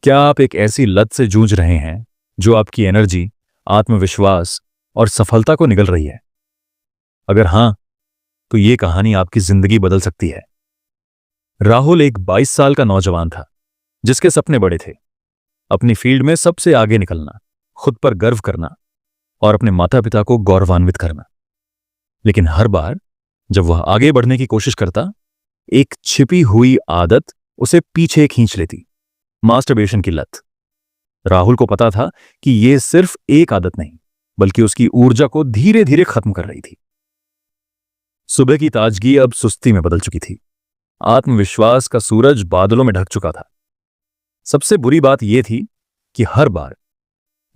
क्या आप एक ऐसी लत से जूझ रहे हैं जो आपकी एनर्जी, आत्मविश्वास और सफलता को निगल रही है? अगर हां, तो ये कहानी आपकी जिंदगी बदल सकती है। राहुल एक 22 साल का नौजवान था जिसके सपने बड़े थे। अपनी फील्ड में सबसे आगे निकलना, खुद पर गर्व करना और अपने माता पिता को गौरवान्वित करना। लेकिन हर बार जब वह आगे बढ़ने की कोशिश करता, एक छिपी हुई आदत उसे पीछे खींच लेती। मास्टरबेशन की लत। राहुल को पता था कि यह सिर्फ एक आदत नहीं, बल्कि उसकी ऊर्जा को धीरे धीरे खत्म कर रही थी। सुबह की ताजगी अब सुस्ती में बदल चुकी थी। आत्मविश्वास का सूरज बादलों में ढक चुका था। सबसे बुरी बात यह थी कि हर बार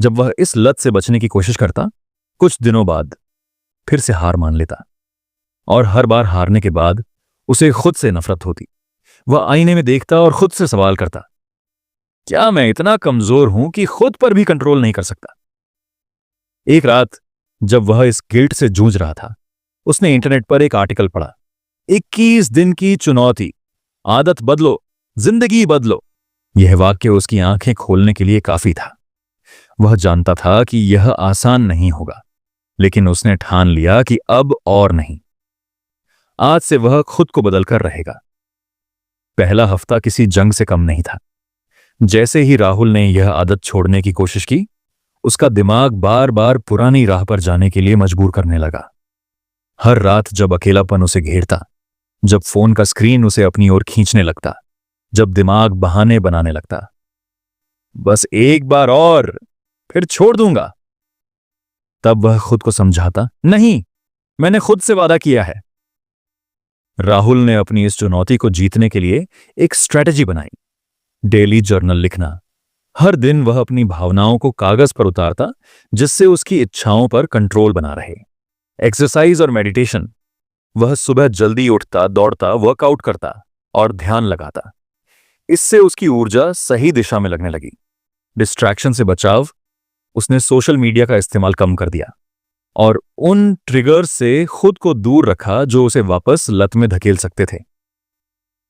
जब वह इस लत से बचने की कोशिश करता, कुछ दिनों बाद फिर से हार मान लेता। और हर बार हारने के बाद उसे खुद से नफरत होती। वह आईने में देखता और खुद से सवाल करता, क्या मैं इतना कमजोर हूं कि खुद पर भी कंट्रोल नहीं कर सकता? एक रात जब वह इस गिल्ट से जूझ रहा था, उसने इंटरनेट पर एक आर्टिकल पढ़ा। 21 दिन की चुनौती, आदत बदलो, जिंदगी बदलो। यह वाक्य उसकी आंखें खोलने के लिए काफी था। वह जानता था कि यह आसान नहीं होगा, लेकिन उसने ठान लिया कि अब और नहीं। आज से वह खुद को बदलकर रहेगा। पहला हफ्ता किसी जंग से कम नहीं था। जैसे ही राहुल ने यह आदत छोड़ने की कोशिश की, उसका दिमाग बार बार पुरानी राह पर जाने के लिए मजबूर करने लगा। हर रात जब अकेलापन उसे घेरता, जब फोन का स्क्रीन उसे अपनी ओर खींचने लगता, जब दिमाग बहाने बनाने लगता, बस एक बार और, फिर छोड़ दूंगा, तब वह खुद को समझाता, नहीं, मैंने खुद से वादा किया है। राहुल ने अपनी इस चुनौती को जीतने के लिए एक स्ट्रेटजी बनाई। डेली जर्नल लिखना। हर दिन वह अपनी भावनाओं को कागज पर उतारता, जिससे उसकी इच्छाओं पर कंट्रोल बना रहे। एक्सरसाइज और मेडिटेशन। वह सुबह जल्दी उठता, दौड़ता, वर्कआउट करता और ध्यान लगाता। इससे उसकी ऊर्जा सही दिशा में लगने लगी। डिस्ट्रैक्शन से बचाव। उसने सोशल मीडिया का इस्तेमाल कम कर दिया और उन ट्रिगर्स से खुद को दूर रखा जो उसे वापस लत में धकेल सकते थे।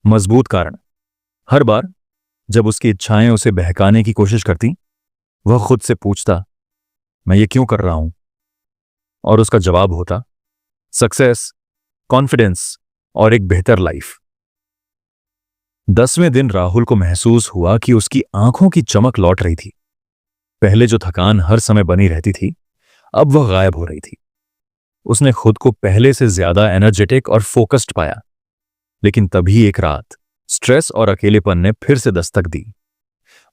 मजबूत कारण। हर बार जब उसकी इच्छाएं उसे बहकाने की कोशिश करती, वह खुद से पूछता, मैं ये क्यों कर रहा हूं? और उसका जवाब होता, सक्सेस, कॉन्फिडेंस और एक बेहतर लाइफ। 10वें दिन राहुल को महसूस हुआ कि उसकी आंखों की चमक लौट रही थी। पहले जो थकान हर समय बनी रहती थी, अब वह गायब हो रही थी। उसने खुद को पहले से ज्यादा एनर्जेटिक और फोकस्ड पाया। लेकिन तभी एक रात स्ट्रेस और अकेलेपन ने फिर से दस्तक दी।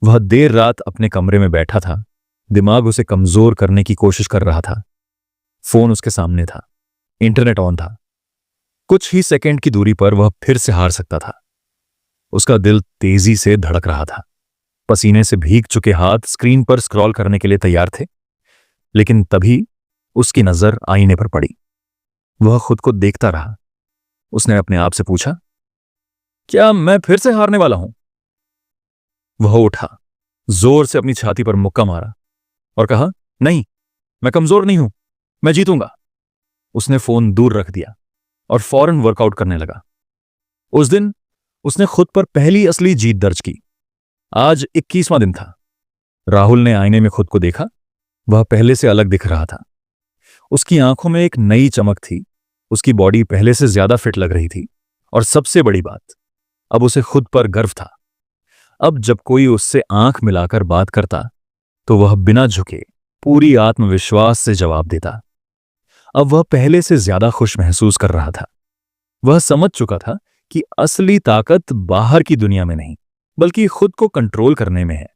वह देर रात अपने कमरे में बैठा था। दिमाग उसे कमजोर करने की कोशिश कर रहा था। फोन उसके सामने था, इंटरनेट ऑन था। कुछ ही सेकंड की दूरी पर वह फिर से हार सकता था। उसका दिल तेजी से धड़क रहा था। पसीने से भीग चुके हाथ स्क्रीन पर स्क्रॉल करने के लिए तैयार थे। लेकिन तभी उसकी नजर आईने पर पड़ी। वह खुद को देखता रहा। उसने अपने आप से पूछा, क्या मैं फिर से हारने वाला हूं? वह उठा, जोर से अपनी छाती पर मुक्का मारा और कहा, नहीं, मैं कमजोर नहीं हूं, मैं जीतूंगा। उसने फोन दूर रख दिया और फौरन वर्कआउट करने लगा। उस दिन उसने खुद पर पहली असली जीत दर्ज की। आज 21वां दिन था। राहुल ने आईने में खुद को देखा। वह पहले से अलग दिख रहा था। उसकी आंखों में एक नई चमक थी। उसकी बॉडी पहले से ज्यादा फिट लग रही थी। और सबसे बड़ी बात, अब उसे खुद पर गर्व था। अब जब कोई उससे आंख मिलाकर बात करता, तो वह बिना झुके पूरी आत्मविश्वास से जवाब देता। अब वह पहले से ज्यादा खुश महसूस कर रहा था। वह समझ चुका था कि असली ताकत बाहर की दुनिया में नहीं, बल्कि खुद को कंट्रोल करने में है।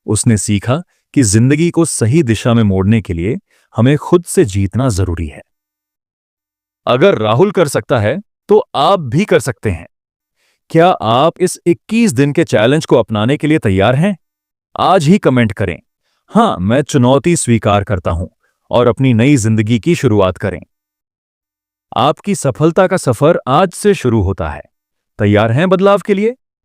उसने सीखा कि जिंदगी को सही दिशा में मोड़ने के लिए हमें खुद से जीतना जरूरी है। अगर राहुल कर सकता है, तो आप भी कर सकते हैं। क्या आप इस 21 दिन के चैलेंज को अपनाने के लिए तैयार हैं? आज ही कमेंट करें, हां, मैं चुनौती स्वीकार करता हूं, और अपनी नई जिंदगी की शुरुआत करें। आपकी सफलता का सफर आज से शुरू होता है। तैयार हैं बदलाव के लिए?